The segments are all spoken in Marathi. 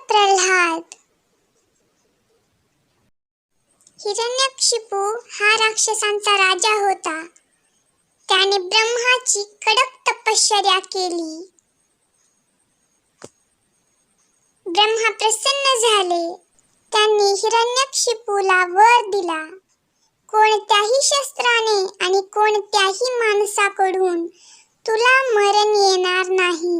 प्रल्हाद. हिरण्यकशिपू हा राक्षसांचा राजा होता. त्याने ब्रह्माची कडक तपश्चर्या केली. ब्रह्मा प्रसन्न झाले. त्यांनी हिरण्यकशिपूला वर दिला, कोणत्याही शस्त्राने आणि कोणत्याही माणसाकडून तुला मरण येणार नाही.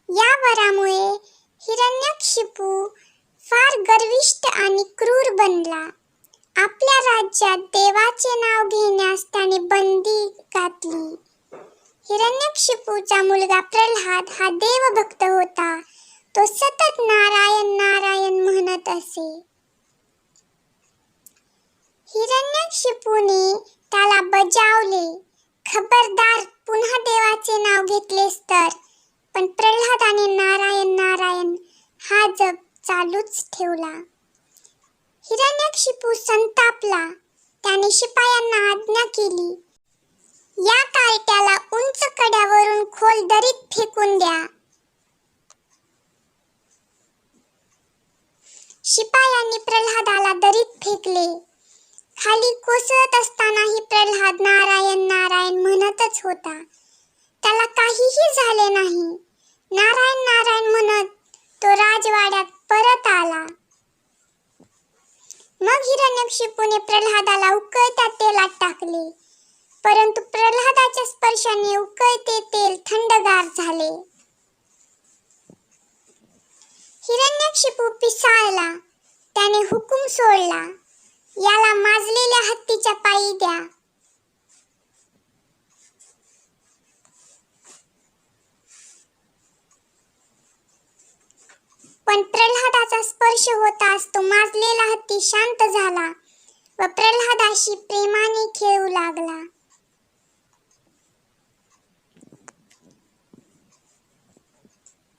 या वरामुळे हिरण्यकशिपू फार गर्विष्ठ आणि क्रूर बनला. आपल्या राज्यात देवाचे नाव घेण्यास त्याने बंदी घातली. हिरण्यकशिपूचा मुलगा प्रल्हाद हा देवभक्त होता. तो सतत नारायण नारायण म्हणत असे. हिरण्यकशिपूने त्याला बजावले, खबरदार पुन्हा देवाचे नाव घेतलेस तर. पण प्रल्हादाने नारायण नारायण हा जप चालूच ठेवला. हिरण्यकशिपू संतापला. त्याने शिपायांना आज्ञा केली, या कार्ट्याला उंच कड्यावरून खोल दरीत फेकून द्या. शिपायांनी प्रल्हादाला दरीत फेकले. खाली कोसळत असतानाही प्रल्हाद नारायण नारायण म्हणतच होता. त्याला काहीही झाले नाही. नारायण नारायण म्हणत तो राजवाड्यात परत आला. मग हिरण्यकशिपूने प्रल्हादाला उकळत्या तेलात टाकले, परंतु प्रल्हादाच्या स्पर्शाने उकळते तेल थंडगार झाले. हिरण्यकशिपू पिसाळला. त्याने हुकूम सोडला, याला माजलेल्या हत्तीच्या पायी द्या. पण प्रल्हादाचा स्पर्श होताच तो माजलेला हत्ती शांत झाला व प्रल्हादाशी प्रेमाने खेळू लागला.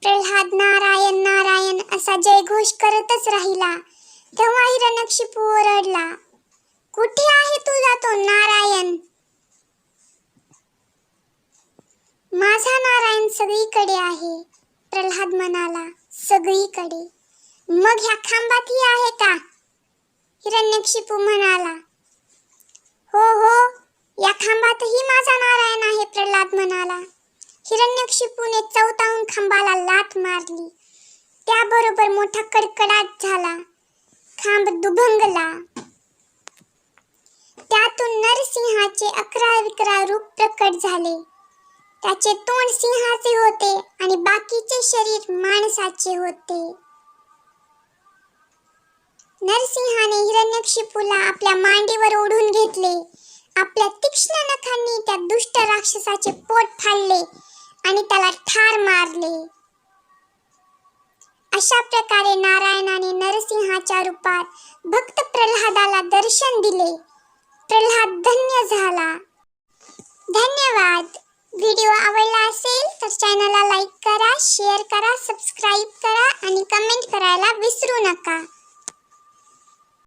प्रल्हाद नारायण नारायण असा जयघोष करतच राहिला. तेव्हा हिरण्यकशिपू ओरडला, कुठे आहे तुझा तो नारायण? माझा नारायण सगळीकडे आहे, प्रल्हाद म्हणाला. सगळीकडे? मग ह्या खांबातही आहे का? हिरण्यकशिपू म्हणाला. हो हो, या खांबातही माझा नारायण आहे, प्रल्हाद म्हणाला. हिरण्यकशिपूने चवताळून खांबाला लाथ मारली. त्याबरोबर मोठा कडकडाट झाला. खांब दुभंगला. त्यातून नरसिंहाचे 11-11 रूप प्रकट झाले. त्याचे तोंड सिंहाचे होते आणि बाकीचे शरीर माणसाचे होते. नरसिंहाने हिरण्यकशिपूला आपल्या मांडीवर ओढून घेतले. आपल्या तीक्ष्ण नखांनी त्या दुष्ट राक्षसाचे पोट फाडले आणि त्याला ठार मारले. अशा प्रकारे नारायणाने नरसिंहाच्या रूपात भक्त प्रल्हादाला दर्शन दिले. प्रल्हाद धन्य झाला. धन्यवाद. व्हिडिओ आवडला असेल तर चॅनलला लाईक करा, शेअर करा, सबस्क्राईब करा आणि कमेंट करायला विसरू नका.